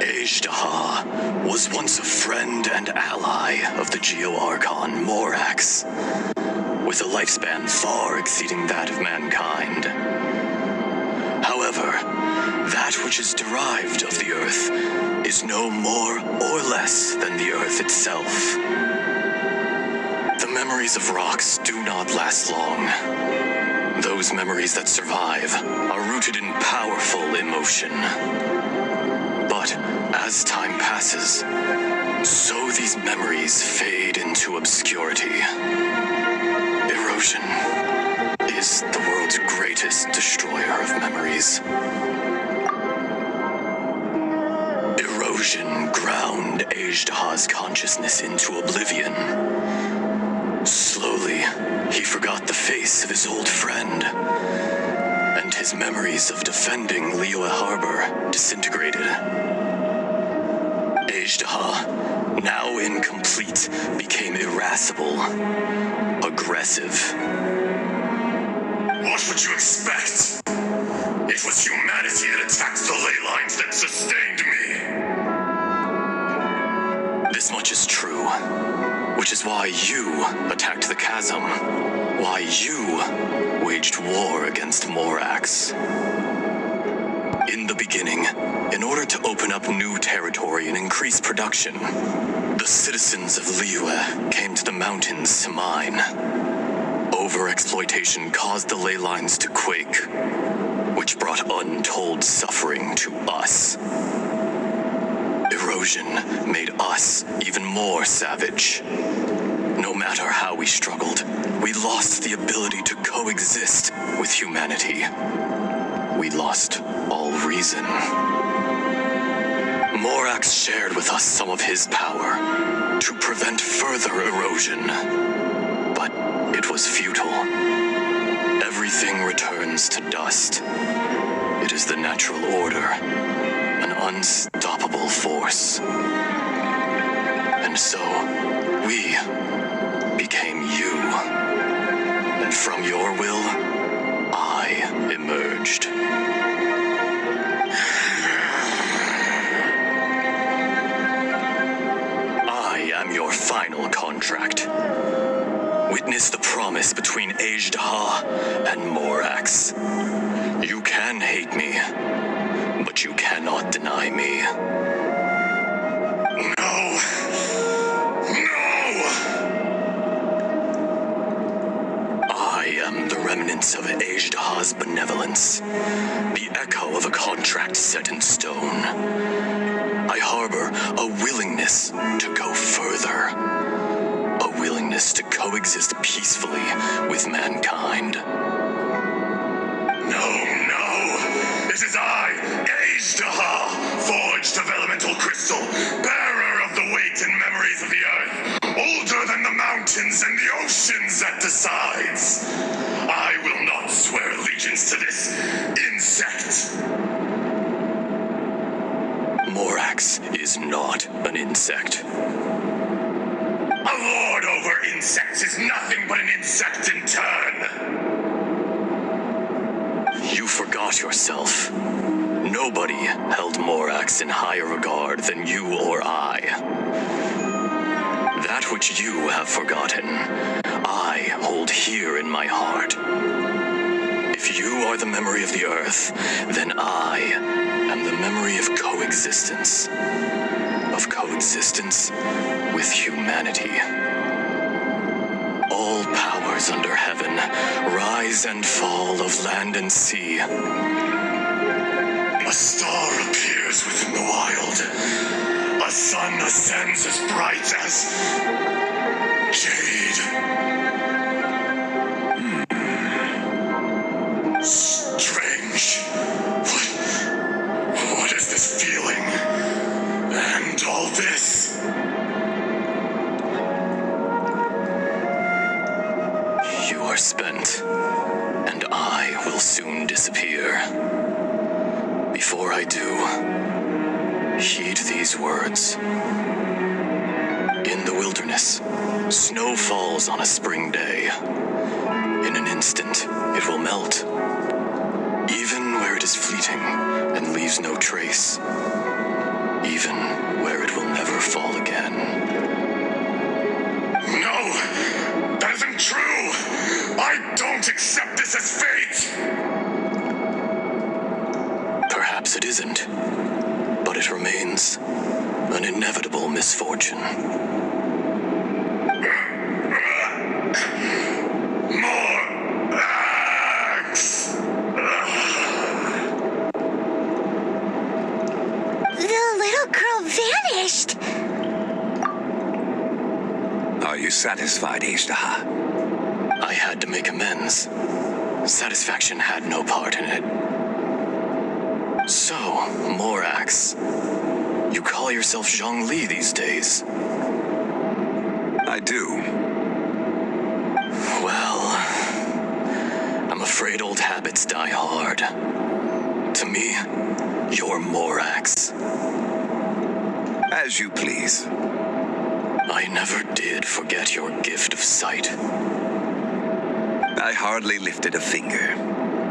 Azhdaha was once a friend and ally of the Geo-Archon Morax, with a lifespan far exceeding that of mankind. However, that which is derived of the Earth is no more or less than the Earth itself. The memories of rocks do not last long. Those memories that survive are rooted in powerful emotion. But as time passes, so these memories fade into obscurity. Erosion is the world's greatest destroyer of memories. Erosion ground Azhdaha's consciousness into oblivion. Slowly, he forgot the face of his old friend, and his memories of defending Liyue Harbor disintegrated. Azhdaha, now incomplete, became irascible, aggressive. What would you expect? It was humanity that attacked the ley lines that sustained me. This much is true, which is why you attacked the chasm, why you waged war against Morax. In the beginning, in order to open up new territory and increase production, the citizens of Liyue came to the mountains to mine. Overexploitation caused the ley lines to quake, which brought untold suffering to us. Erosion made us even more savage. No matter how we struggled, we lost the ability to coexist with humanity. We lost all reason. Morax shared with us some of his power to prevent further erosion, but it was futile. Everything returns to dust. It is the natural order, an unstoppable force. And so, we became you. And from your will, I emerged. I am your final contract. Witness the promise between Azhdaha and Morax. You can hate me, but you cannot deny me. No! No! I am the remnants of Azhdaha's benevolence, the echo of a contract set in stone. I harbor a willingness to go further. A willingness to coexist peacefully with mankind. No, no! It is I, Azhdaha, forged of elemental crystal, bearer of the weight and memories of the earth, older than the mountains and the oceans at the sides. I will not swear allegiance to this insect. Morax is not an insect. A lord over insects is nothing but an insect in turn. You forgot yourself. Nobody held Morax in higher regard than you or I. That which you have forgotten, I hold here in my heart. If you are the memory of the earth, then I am the memory of coexistence. Of coexistence with humanity. All powers under heaven, rise and fall of land and sea. A star appears within the wild. A sun ascends as bright as jade. You are spent, and I will soon disappear. Before I do, heed these words. In the wilderness, snow falls on a spring day. In an instant, it will melt. Even where it is fleeting and leaves no trace. Even where it will never fall again. No! That isn't true! I don't accept this as fate! Perhaps it isn't, but it remains an inevitable misfortune. More axe! The little girl vanished. Are you satisfied, Ishtaha? I had to make amends. Satisfaction had no part in it. So, Morax, you call yourself Zhongli these days? I do. Well, I'm afraid old habits die hard. To me, you're Morax. As you please. I never did forget your gift of sight. I hardly lifted a finger.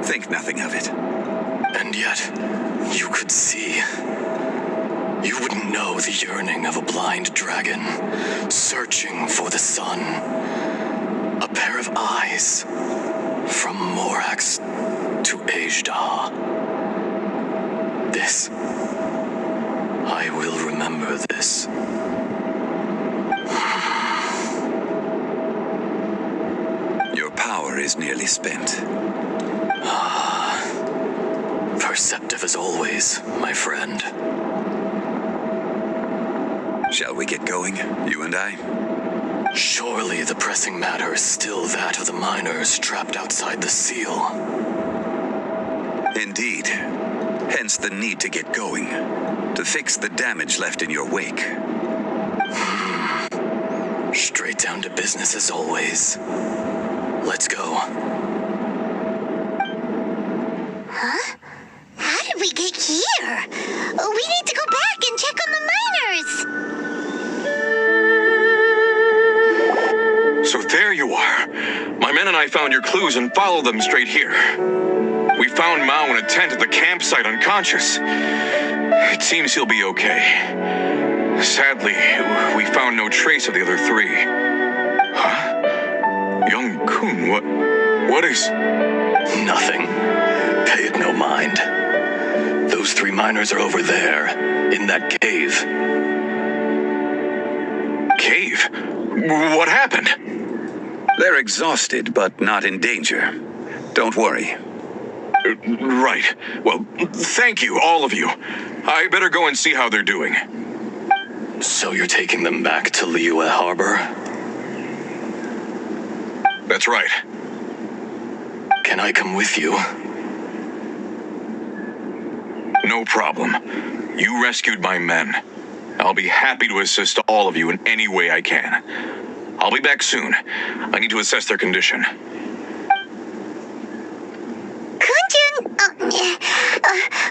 Think nothing of it. And yet, you could see. You wouldn't know the yearning of a blind dragon, searching for the sun. A pair of eyes, from Morax to Ejda. This, I will remember this. Your power is nearly spent. Perceptive as always, my friend. Shall we get going, you and I? Surely the pressing matter is still that of the miners trapped outside the seal. Indeed. Hence the need to get going. To fix the damage left in your wake. Straight down to business as always. Let's go. Huh? How did we get here? We need to go back and check on the miners. So there you are. My men and I found your clues and followed them straight here. We found Mao in a tent at the campsite unconscious. It seems he'll be okay. Sadly, we found no trace of the other three. Huh? Young Kun, what is... Nothing. Pay it no mind. Those three miners are over there, in that cave. Cave? What happened? They're exhausted, but not in danger. Don't worry. Right. Well, thank you, all of you. I better go and see how they're doing. So you're taking them back to Liyue Harbor? That's right. Can I come with you? No problem. You rescued my men. I'll be happy to assist all of you in any way I can. I'll be back soon. I need to assess their condition. Kunjun,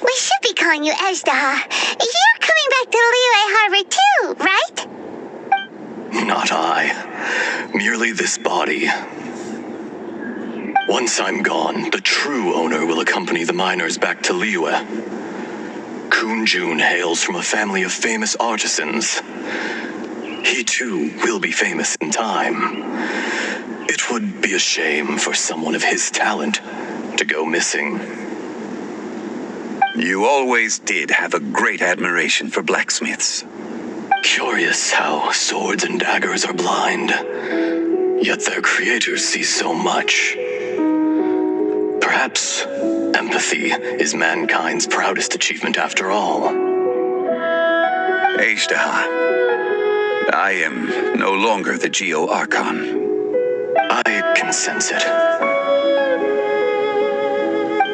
we should be calling you Ejda. You're coming back to Liyue Harbor too, right? Not I. Merely this body. Once I'm gone, the true owner will accompany the miners back to Liyue. Kunjun hails from a family of famous artisans. He too will be famous in time. It would be a shame for someone of his talent to go missing. You always did have a great admiration for blacksmiths. Curious how swords and daggers are blind, yet their creators see so much. Perhaps empathy is mankind's proudest achievement after all. Ejda, I am no longer the Geo Archon. I can sense it.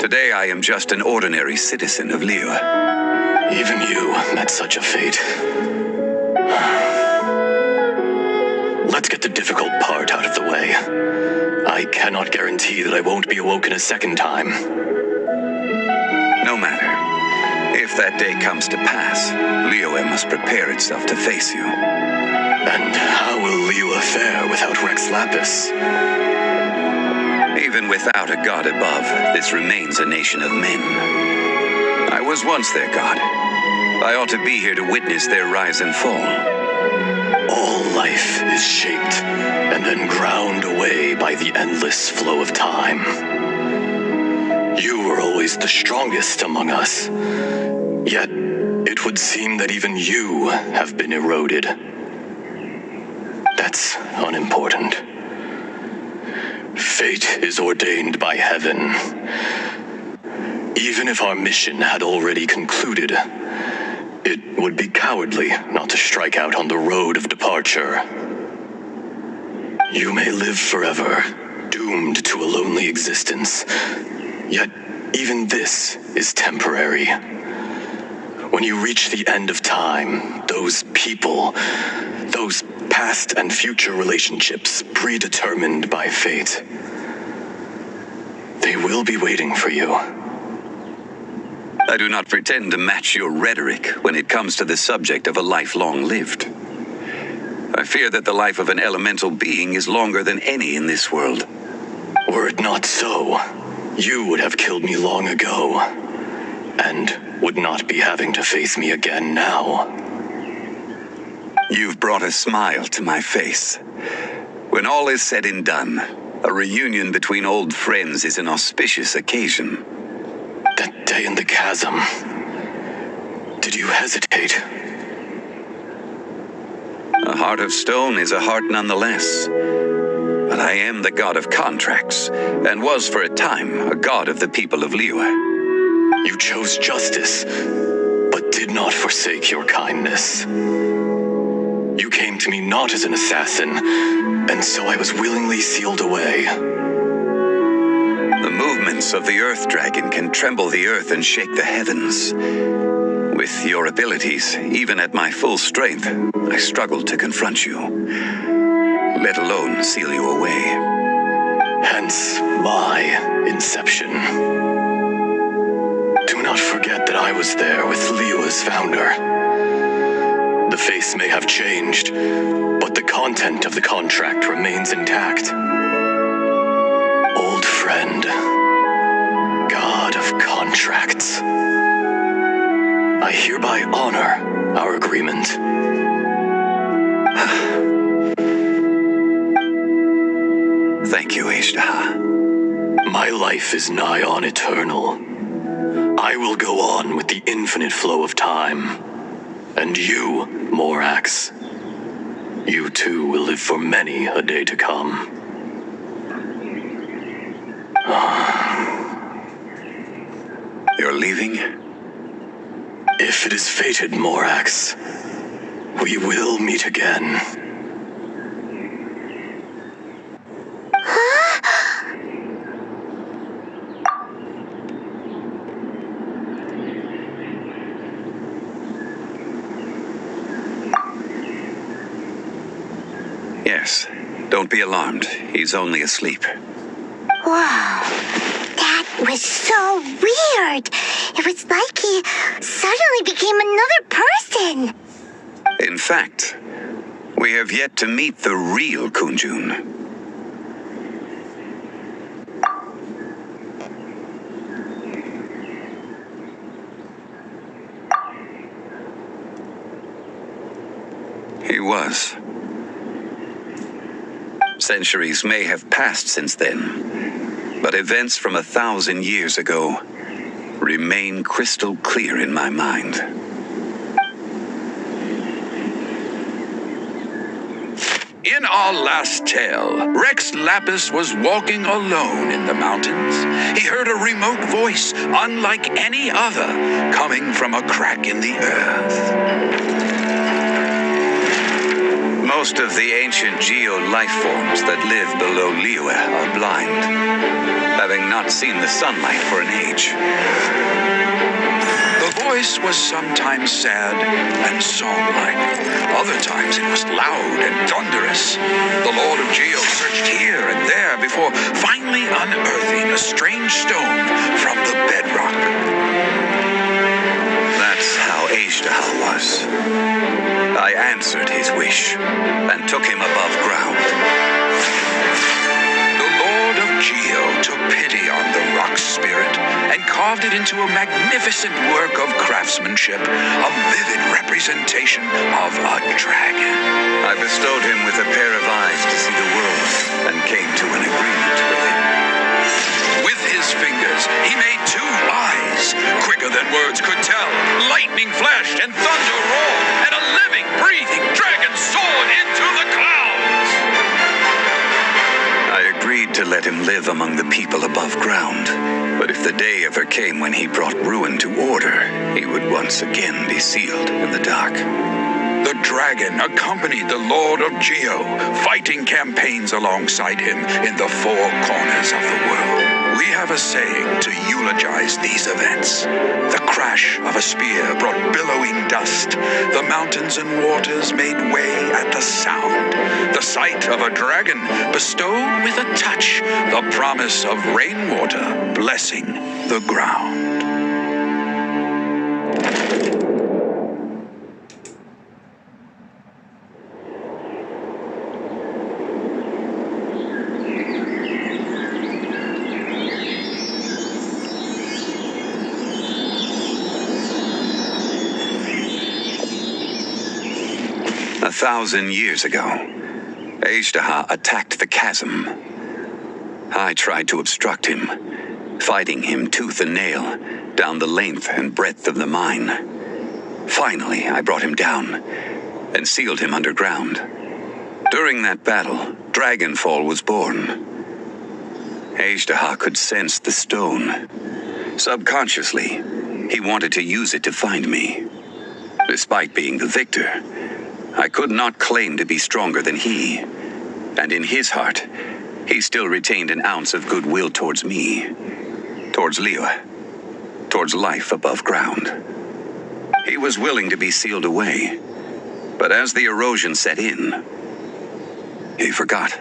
Today I am just an ordinary citizen of Liyue. Even you met such a fate. let's get the difficult part out of the way. I cannot guarantee that I won't be awoken a second time. No matter. If that day comes to pass, Liyue must prepare itself to face you. And how will Liyue fare without Rex Lapis? Even without a god above, this remains a nation of men. I was once their god. I ought to be here to witness their rise and fall. All life is shaped and then ground away by the endless flow of time. You were always the strongest among us. Yet, it would seem that even you have been eroded. That's unimportant. Fate is ordained by heaven. Even if our mission had already concluded, it would be cowardly not to strike out on the road of departure. You may live forever, doomed to a lonely existence. Yet, even this is temporary. When you reach the end of time, those people, those past and future relationships predetermined by fate, they will be waiting for you. I do not pretend to match your rhetoric when it comes to the subject of a life long lived. I fear that the life of an elemental being is longer than any in this world. Were it not so, you would have killed me long ago, and would not be having to face me again now. You've brought a smile to my face. When all is said and done, a reunion between old friends is an auspicious occasion. That day in the chasm, did you hesitate? A heart of stone is a heart nonetheless. But I am the god of contracts, and was for a time a god of the people of Liyue. You chose justice, but did not forsake your kindness. You came to me not as an assassin, and so I was willingly sealed away. The movements of the Earth Dragon can tremble the earth and shake the heavens. With your abilities, even at my full strength, I struggled to confront you, let alone seal you away. Hence my inception. Do not forget that I was there with Liyue's founder. The face may have changed, but the content of the contract remains intact. Old friend, god of contracts. I hereby honor our agreement. Thank you, Ishtaha. My life is nigh on eternal. I will go on with the infinite flow of time. And you, Morax, you too will live for many a day to come. You're leaving? If it is fated, Morax, we will meet again. Yes. Don't be alarmed. He's only asleep. Wow, that was so weird. It was like he suddenly became another person. In fact, we have yet to meet the real Kunjun. He was. Centuries may have passed since then, but events from 1,000 years ago remain crystal clear in my mind. In our last tale, Rex Lapis was walking alone in the mountains. He heard a remote voice, unlike any other, coming from a crack in the earth. Most of the ancient geo-life forms that live below Liyue are blind, having not seen the sunlight for an age. The voice was sometimes sad and song-like. Other times it was loud and thunderous. and took him above ground. The Lord of Geo took pity on the rock spirit and carved it into a magnificent work of craftsmanship, a vivid representation of a dragon. I bestowed him with a pair of eyes to see the world and came to an agreement with him. With his fingers, he made 2 eyes, quicker than words could tell. Lightning flashed and thunder roared, and a living, breathing dragon soared into the clouds. I agreed to let him live among the people above ground. But if the day ever came when he brought ruin to order, he would once again be sealed in the dark. The dragon accompanied the Lord of Geo, fighting campaigns alongside him in the 4 corners of the world. We have a saying to eulogize these events. The crash of a spear brought billowing dust. The mountains and waters made way at the sound. The sight of a dragon bestowed with a touch the promise of rainwater blessing the ground. A 1,000 years ago, Azhdaha attacked the chasm. I tried to obstruct him, fighting him tooth and nail down the length and breadth of the mine. Finally, I brought him down and sealed him underground. During that battle, Dragonfall was born. Azhdaha could sense the stone. Subconsciously, he wanted to use it to find me. Despite being the victor, I could not claim to be stronger than he. And in his heart, he still retained an ounce of goodwill towards me, towards Liyue, towards life above ground. He was willing to be sealed away, but as the erosion set in, he forgot.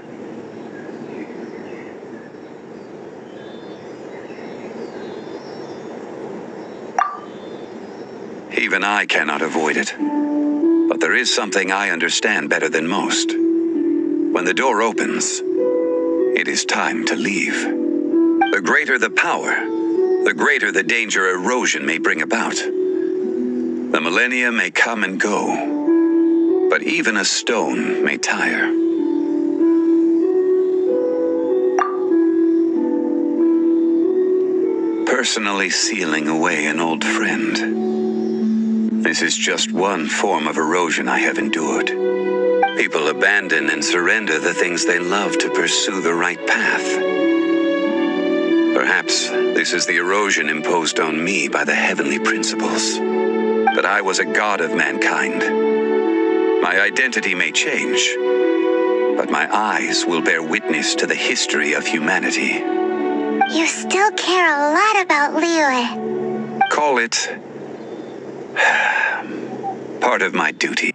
Even I cannot avoid it. But there is something I understand better than most. When the door opens, it is time to leave. The greater the power, the greater the danger erosion may bring about. The millennia may come and go, but even a stone may tire. Personally sealing away an old friend. This is just one form of erosion I have endured. People abandon and surrender the things they love to pursue the right path. Perhaps this is the erosion imposed on me by the heavenly principles. That I was a god of mankind. My identity may change, but my eyes will bear witness to the history of humanity. You still care a lot about Liyue. Call it part of my duty.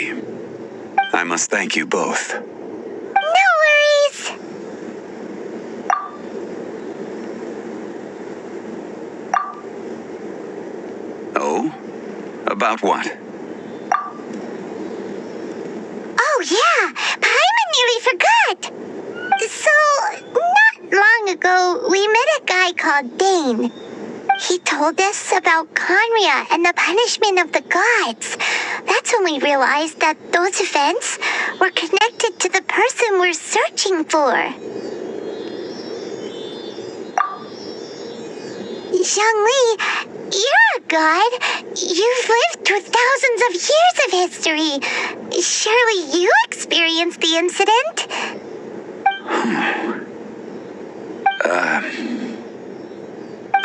I must thank you both. No worries. Oh? About what? Oh yeah, Paimon nearly forgot. So, not long ago, we met a guy called Dane. He told us about Conria and the punishment of the gods. That's when we realized that those events were connected to the person we're searching for. Zhongli, you're a god. You've lived through thousands of years of history. Surely you experienced the incident?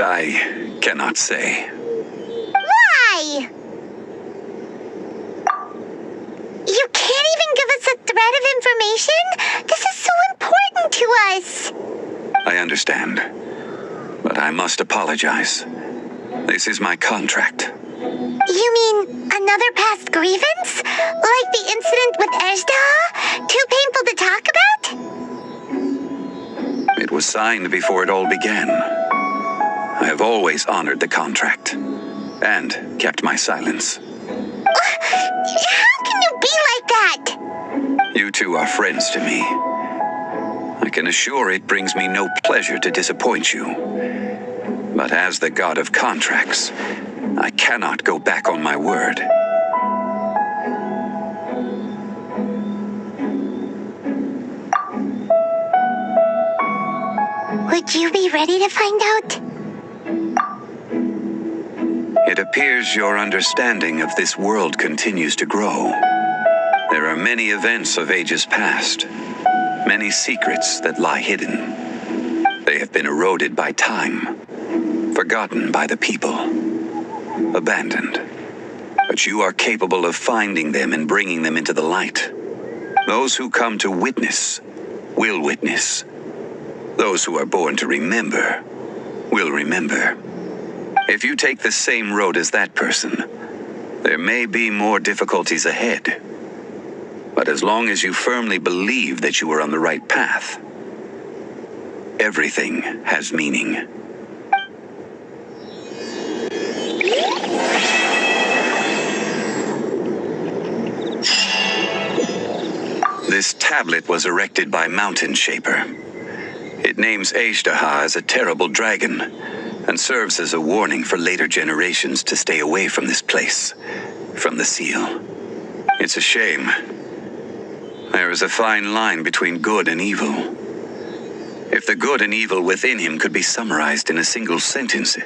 I cannot say. Why? You can't even give us a thread of information? This is so important to us. I understand, but I must apologize. This is my contract. You mean another past grievance? Like the incident with Azhdaha? Too painful to talk about? It was signed before it all began. I have always honored the contract and kept my silence. How can you be like that? You You two are friends to me. I can assure it brings me no pleasure to disappoint you. But as the god of contracts, I cannot go back on my word. Would you be ready to find out? It appears your understanding of this world continues to grow. There are many events of ages past, many secrets that lie hidden. They have been eroded by time, forgotten by the people, abandoned. But you are capable of finding them and bringing them into the light. Those who come to witness will witness. Those who are born to remember will remember. If you take the same road as that person, there may be more difficulties ahead. But as long as you firmly believe that you are on the right path, everything has meaning. This tablet was erected by Mountain Shaper. It names Azhdaha as a terrible dragon, and serves as a warning for later generations to stay away from this place, from the seal. It's a shame. There is a fine line between good and evil. If the good and evil within him could be summarized in a single sentence,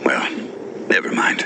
well, never mind.